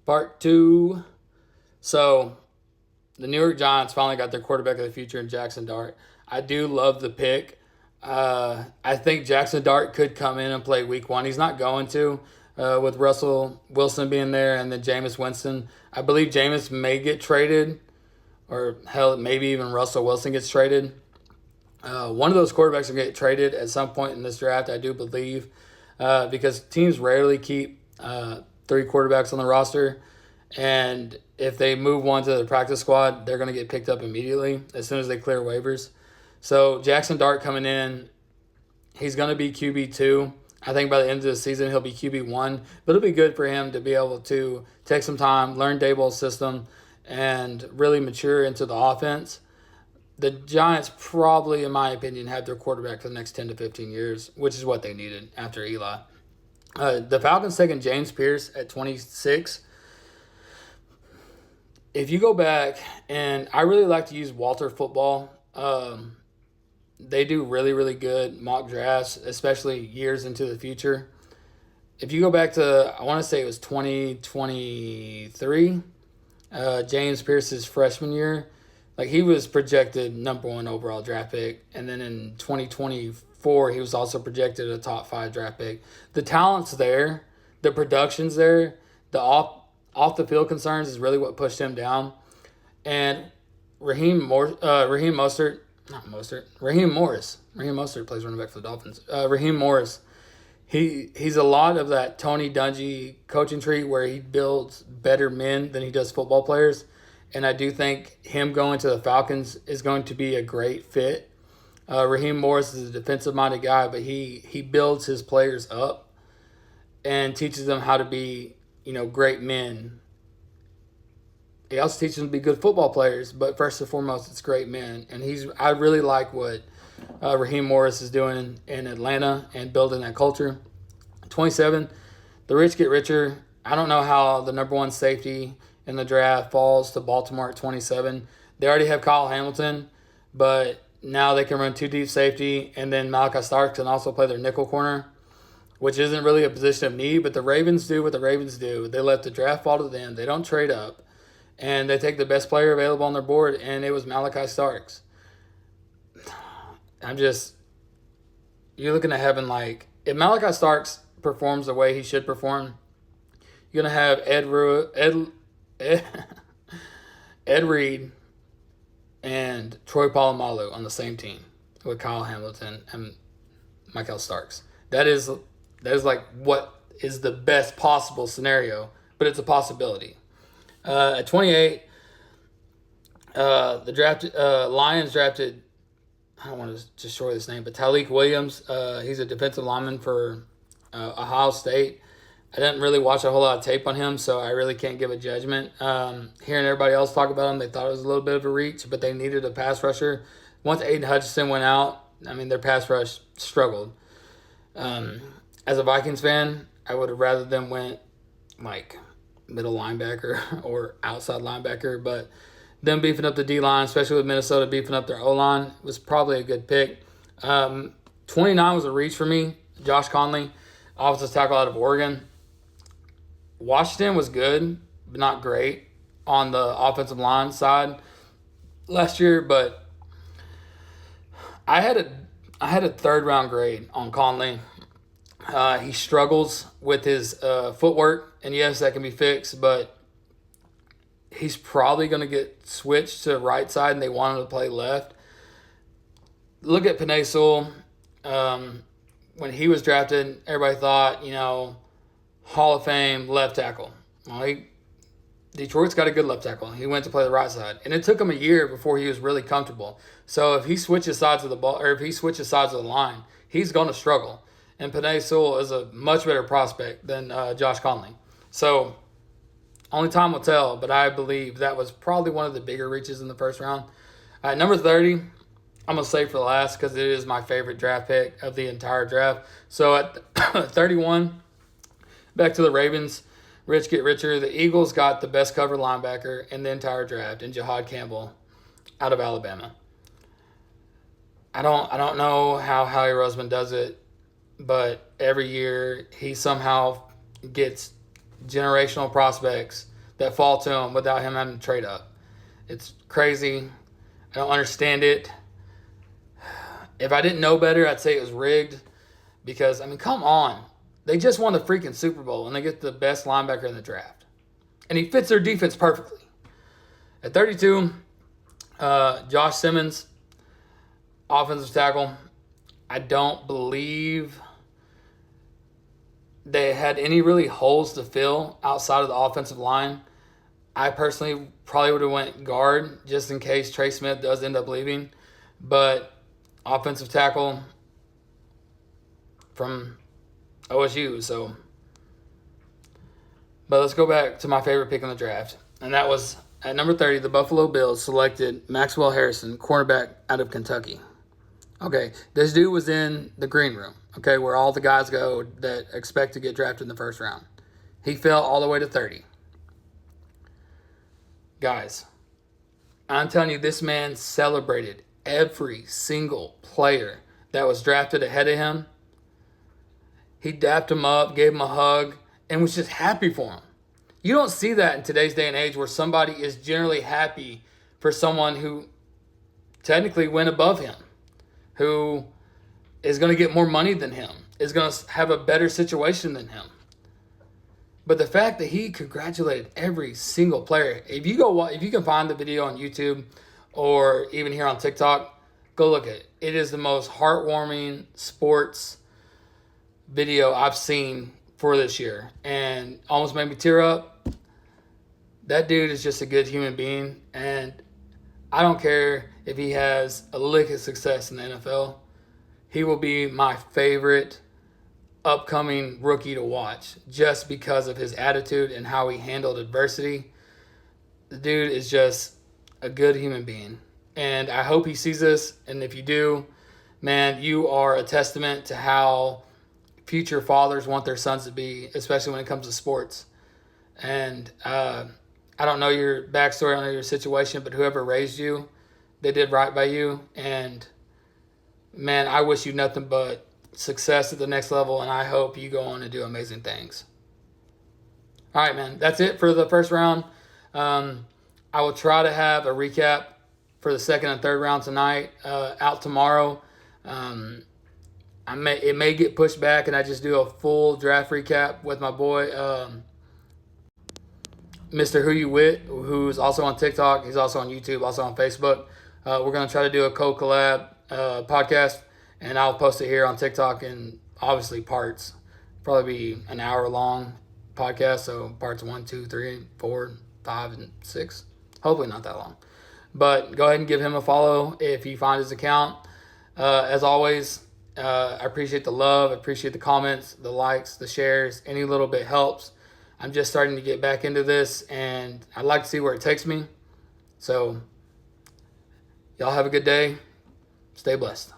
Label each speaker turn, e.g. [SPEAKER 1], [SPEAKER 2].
[SPEAKER 1] Part two. So, the New York Giants finally got their quarterback of the future in Jackson Dart. I do love the pick. I think Jackson Dart could come in and play week one. He's not going to, with Russell Wilson being there and then Jameis Winston. I believe Jameis may get traded, or hell, maybe even Russell Wilson gets traded. One of those quarterbacks will get traded at some point in this draft, I do believe, because teams rarely keep three quarterbacks on the roster. And if they move one to the practice squad, they're going to get picked up immediately as soon as they clear waivers. So Jackson Dart coming in, he's going to be QB2. I think by the end of the season, he'll be QB1. But it'll be good for him to be able to take some time, learn Daboll's system, and really mature into the offense. The Giants probably, in my opinion, have their quarterback for the next 10 to 15 years, which is what they needed after Eli. The Falcons taking James Pierce at 26. If you go back, and I really like to use Walter Football, they do really, really good mock drafts, especially years into the future. If you go back to, I want to say it was 2023, James Pierce's freshman year, like he was projected number one overall draft pick. And then in 2024, he was also projected a top 5 draft pick. The talent's there, the production's there, the off the field concerns is really what pushed him down. And Raheem Morris plays running back for the Dolphins. Raheem Morris, he's a lot of that Tony Dungy coaching tree where he builds better men than he does football players. And I do think him going to the Falcons is going to be a great fit. Raheem Morris is a defensive-minded guy, but he builds his players up and teaches them how to be, great men. He also teaches them to be good football players, but first and foremost, it's great men. And I really like what Raheem Morris is doing in Atlanta and building that culture. 27, the rich get richer. I don't know how the number one safety in the draft falls to Baltimore at 27. They already have Kyle Hamilton, but now they can run 2 deep safety, and then Malachi Starks can also play their nickel corner, which isn't really a position of need, but the Ravens do what the Ravens do. They let the draft fall to them. They don't trade up, and they take the best player available on their board, and it was Malachi Starks. You're looking at having, if Malachi Starks performs the way he should perform, you're going to have Ed Reed and Troy Polamalu on the same team with Kyle Hamilton and Michael Starks. That is what is the best possible scenario, but it's a possibility. At 28, the Lions drafted, I don't want to destroy this name, but Tyleik Williams. He's a defensive lineman for Ohio State. I didn't really watch a whole lot of tape on him, so I really can't give a judgment. Hearing everybody else talk about him, they thought it was a little bit of a reach, but they needed a pass rusher. Once Aiden Hutchinson went out, their pass rush struggled. As a Vikings fan, I would have rather them went middle linebacker or outside linebacker, but them beefing up the D-line, especially with Minnesota beefing up their O-line, was probably a good pick. 29 was a reach for me. Josh Conley, offensive tackle out of Oregon. Washington was good, but not great on the offensive line side last year, but I had a 3rd-round grade on Conley. He struggles with his footwork, and yes, that can be fixed, but he's probably going to get switched to the right side, and they want him to play left. Look at Penei Sewell. When he was drafted, everybody thought, Hall of Fame left tackle. Well, Detroit's got a good left tackle. He went to play the right side. And it took him a year before he was really comfortable. So if he switches sides of the ball, or if he switches sides of the line, he's going to struggle. And Penei Sewell is a much better prospect than Josh Conley. So only time will tell, but I believe that was probably one of the bigger reaches in the first round. Number 30, I'm going to save for the last because it is my favorite draft pick of the entire draft. So at 31, back to the Ravens. Rich get richer. The Eagles got the best cover linebacker in the entire draft in Jahad Campbell out of Alabama. I don't know how Howie Roseman does it, but every year he somehow gets generational prospects that fall to him without him having to trade up. It's crazy. I don't understand it. If I didn't know better, I'd say it was rigged because, I mean, come on. They just won the freaking Super Bowl and they get the best linebacker in the draft. And he fits their defense perfectly. At 32, Josh Simmons, offensive tackle. I don't believe they had any really holes to fill outside of the offensive line. I personally probably would have went guard just in case Trey Smith does end up leaving. But offensive tackle from OSU. So, but let's go back to my favorite pick in the draft. And that was at number 30, the Buffalo Bills selected Maxwell Harrison, cornerback out of Kentucky. Okay, this dude was in the green room, okay, where all the guys go that expect to get drafted in the first round. He fell all the way to 30. Guys, I'm telling you, this man celebrated every single player that was drafted ahead of him. He dapped him up, gave him a hug, and was just happy for him. You don't see that in today's day and age where somebody is generally happy for someone who technically went above him, who is going to get more money than him, is going to have a better situation than him. But the fact that he congratulated every single player, if you can find the video on YouTube or even here on TikTok, go look at it. It is the most heartwarming sports video I've seen for this year and almost made me tear up. That dude is just a good human being, and I don't care if he has a lick of success in the NFL. He will be my favorite upcoming rookie to watch just because of his attitude and how he handled adversity. The dude is just a good human being, and I hope he sees this. And if you do, man, you are a testament to how future fathers want their sons to be, especially when it comes to sports. And I don't know your backstory, I don't know your situation, but whoever raised you, they did right by you. And man, I wish you nothing but success at the next level, and I hope you go on and do amazing things. All right, man, that's it for the first round. I will try to have a recap for the second and third round tonight, out tomorrow. It may get pushed back, and I just do a full draft recap with my boy, Mr. Who You Wit, who's also on TikTok. He's also on YouTube, also on Facebook. We're going to try to do a co-collab podcast, and I'll post it here on TikTok in obviously parts. Probably be an hour long podcast, so parts 1, 2, 3, 4, 5, and 6. Hopefully not that long. But go ahead and give him a follow if you find his account. As always, I appreciate the love, I appreciate the comments, the likes, the shares. Any little bit helps. I'm just starting to get back into this, and I'd like to see where it takes me. So, y'all have a good day. Stay blessed.